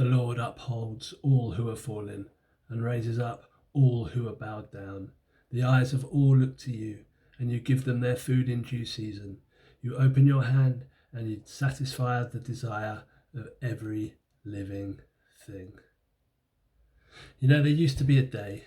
The Lord upholds all who are fallen and raises up all who are bowed down. The eyes of all look to you, and you give them their food in due season. You open your hand and you satisfy the desire of every living thing. You know, there used to be a day,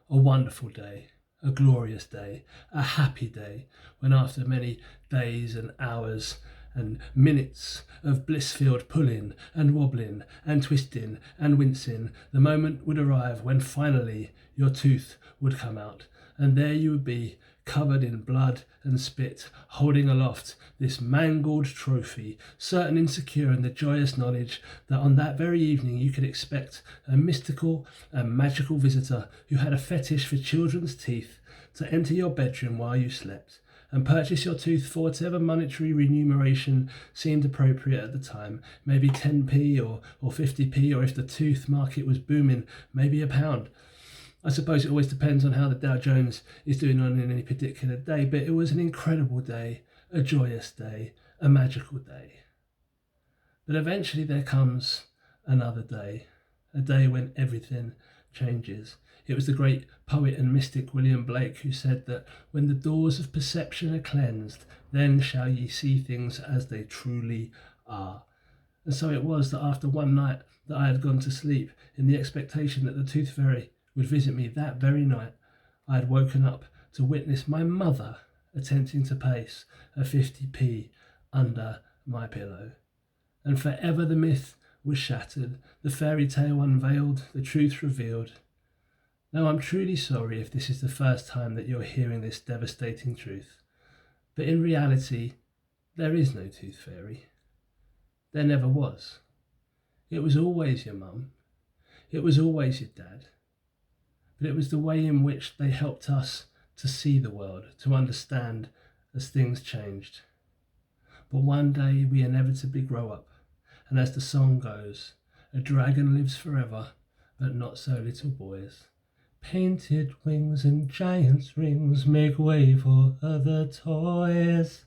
a wonderful day, a glorious day, a happy day, when after many days and hours and minutes of bliss-filled pulling and wobbling and twisting and wincing, the moment would arrive when finally your tooth would come out, and there you would be, covered in blood and spit, holding aloft this mangled trophy, certain insecure in the joyous knowledge that on that very evening you could expect a mystical and magical visitor who had a fetish for children's teeth to enter your bedroom while you slept and purchase your tooth for whatever monetary remuneration seemed appropriate at the time, maybe 10p or 50p, or if the tooth market was booming, maybe £1. I suppose it always depends on how the Dow Jones is doing on any particular day, but it was an incredible day, a joyous day, a magical day. But eventually there comes another day, a day when everything changes. It was the great poet and mystic William Blake who said that when the doors of perception are cleansed, then shall ye see things as they truly are. And so it was that after one night that I had gone to sleep in the expectation that the tooth fairy would visit me that very night, I had woken up to witness my mother attempting to place a 50p under my pillow. And forever the myth was shattered, the fairy tale unveiled, the truth revealed. Now I'm truly sorry if this is the first time that you're hearing this devastating truth, but in reality, there is no tooth fairy. There never was. It was always your mum. It was always your dad. But it was the way in which they helped us to see the world, to understand as things changed. But one day we inevitably grow up, and as the song goes, a dragon lives forever, but not so little boys. Painted wings and giant's rings make way for other toys.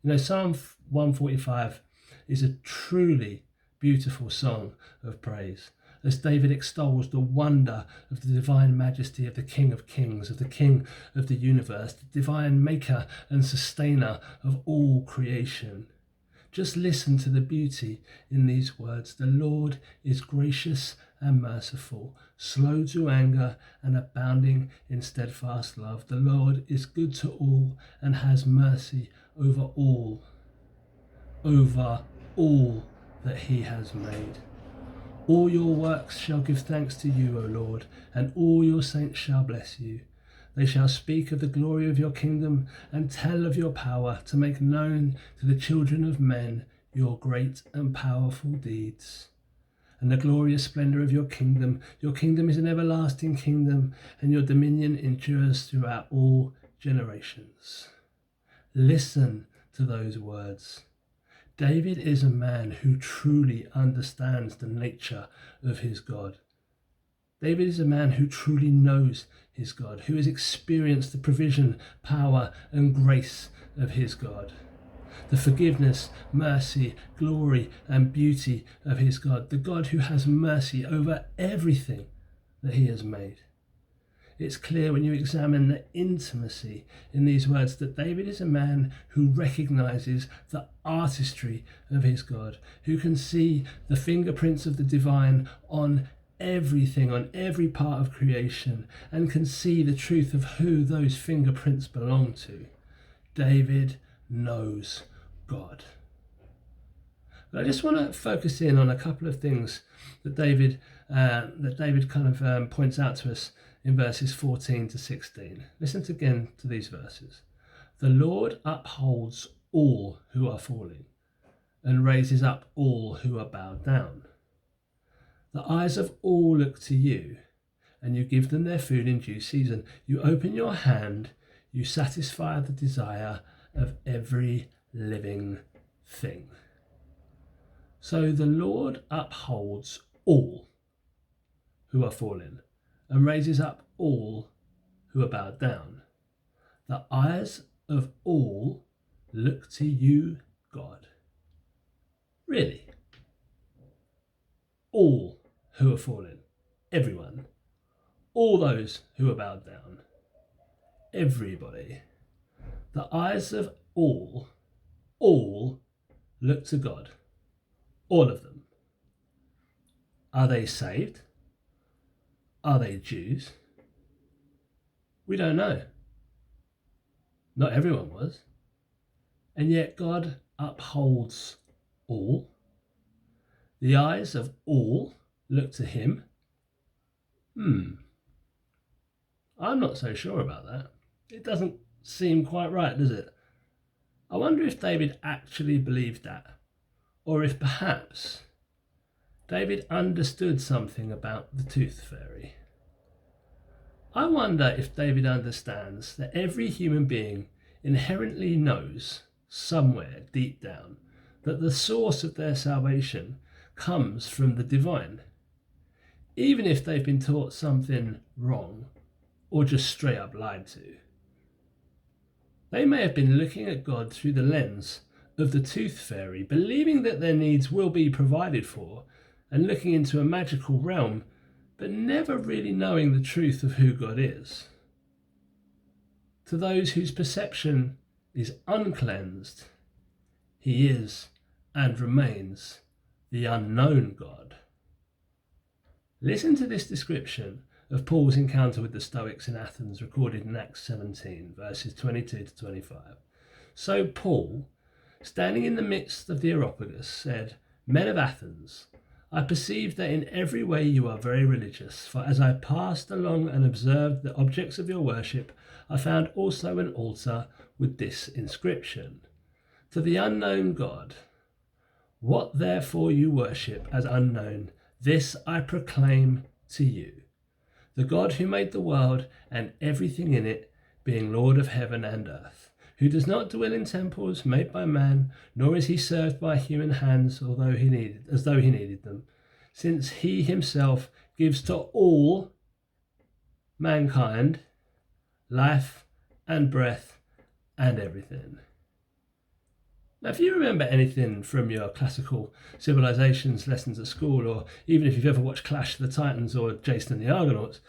You know, Psalm 145 is a truly beautiful song of praise, as David extols the wonder of the divine majesty of the King of Kings, of the King of the universe, the divine maker and sustainer of all creation. Just listen to the beauty in these words. The Lord is gracious and merciful, slow to anger and abounding in steadfast love. The Lord is good to all and has mercy over all that he has made. All your works shall give thanks to you, O Lord, and all your saints shall bless you. They shall speak of the glory of your kingdom and tell of your power to make known to the children of men your great and powerful deeds. And the glorious splendour of your kingdom is an everlasting kingdom, and your dominion endures throughout all generations. Listen to those words. David is a man who truly understands the nature of his God. David is a man who truly knows his God, who has experienced the provision, power, and grace of his God. The forgiveness, mercy, glory, and beauty of his God, the God who has mercy over everything that he has made. It's clear when you examine the intimacy in these words that David is a man who recognizes the artistry of his God, who can see the fingerprints of the divine on everything, on every part of creation, and can see the truth of who those fingerprints belong to. David knows God. But I just want to focus in on a couple of things that David kind of points out to us in verses 14 to 16. Listen again to these verses. The Lord upholds all who are falling and raises up all who are bowed down. The eyes of all look to you, and you give them their food in due season. You open your hand, you satisfy the desire of every living thing. So the Lord upholds all who are fallen and raises up all who are bowed down. The eyes of all look to you, God. Really? all who are fallen, everyone, all those who are bowed down, everybody. The eyes of all look to God, all of them. Are they saved? Are they Jews? We don't know. Not everyone was. And yet God upholds all. The eyes of all look to him. I'm not so sure about that. It doesn't seem quite right, does it? I wonder if David actually believed that, or if perhaps David understood something about the tooth fairy. I wonder if David understands that every human being inherently knows, somewhere deep down, that the source of their salvation comes from the divine, even if they've been taught something wrong or just straight up lied to. They may have been looking at God through the lens of the tooth fairy, believing that their needs will be provided for, and looking into a magical realm, but never really knowing the truth of who God is. To those whose perception is uncleansed, he is and remains the unknown God. Listen to this description of Paul's encounter with the Stoics in Athens, recorded in Acts 17, verses 22 to 25. So Paul, standing in the midst of the Areopagus, said, "Men of Athens, I perceive that in every way you are very religious, for as I passed along and observed the objects of your worship, I found also an altar with this inscription: To the unknown God. What therefore you worship as unknown, this I proclaim to you. The God who made the world and everything in it, being Lord of heaven and earth, who does not dwell in temples made by man, nor is he served by human hands, as though he needed them, since he himself gives to all mankind life and breath and everything." Now, if you remember anything from your classical civilizations lessons at school, or even if you've ever watched Clash of the Titans or Jason and the Argonauts,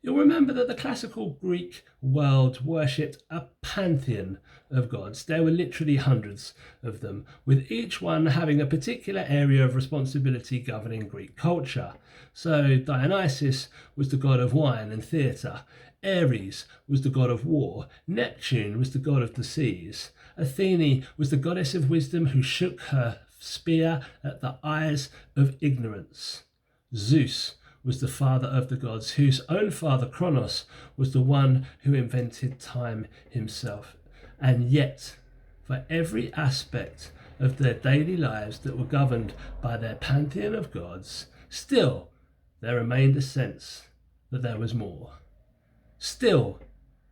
you'll remember that the classical Greek world worshipped a pantheon of gods. There were literally hundreds of them, with each one having a particular area of responsibility governing Greek culture. So Dionysus was the god of wine and theatre, Ares was the god of war, Neptune was the god of the seas, Athene was the goddess of wisdom who shook her spear at the eyes of ignorance. Zeus was the father of the gods, whose own father Kronos was the one who invented time himself. And yet, for every aspect of their daily lives that were governed by their pantheon of gods, still there remained a sense that there was more. Still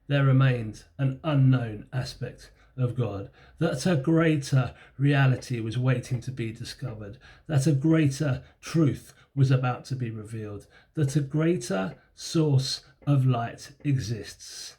there remained an unknown aspect of God, that a greater reality was waiting to be discovered, that a greater truth was about to be revealed, that a greater source of light exists,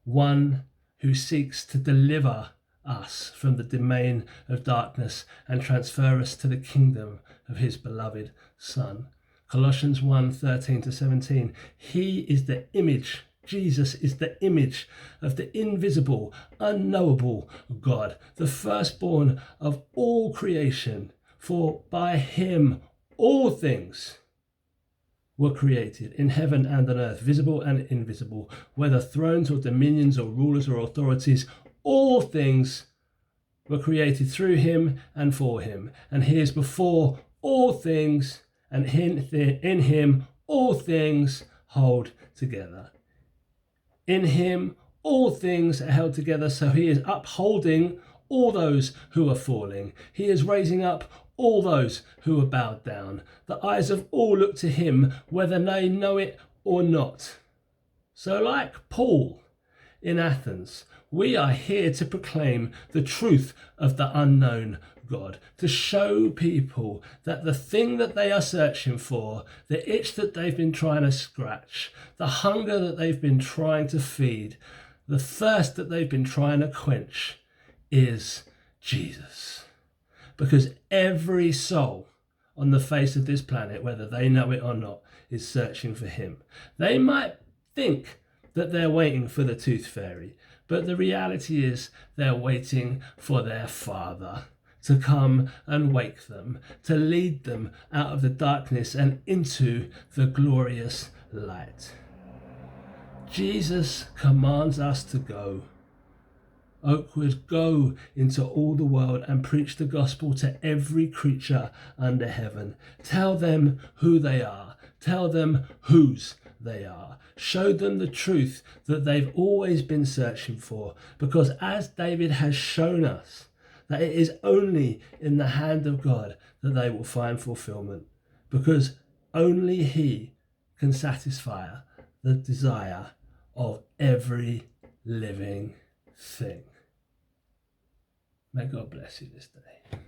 one who seeks to deliver us from the domain of darkness and transfer us to the kingdom of his beloved Son. Colossians 1:13 to 17. He is the image, Jesus is the image of the invisible, unknowable God, the firstborn of all creation. For by him all things were created, in heaven and on earth, visible and invisible, whether thrones or dominions or rulers or authorities. All things were created through him and for him. And he is before all things, and in him all things hold together. In him all things are held together, so he is upholding all those who are falling. He is raising up all those who are bowed down. The eyes of all look to him, whether they know it or not. So like Paul in Athens, we are here to proclaim the truth of the unknown God, to show people that the thing that they are searching for, the itch that they've been trying to scratch, the hunger that they've been trying to feed, the thirst that they've been trying to quench, is Jesus. Because every soul on the face of this planet, whether they know it or not, is searching for him. They might think that they're waiting for the tooth fairy, but the reality is they're waiting for their Father to come and wake them, to lead them out of the darkness and into the glorious light. Jesus commands us to go. Oakwood, go into all the world and preach the gospel to every creature under heaven. Tell them who they are. Tell them whose they are. Show them the truth that they've always been searching for, because as David has shown us, that it is only in the hand of God that they will find fulfillment, because only he can satisfy the desire of every living thing. May God bless you this day.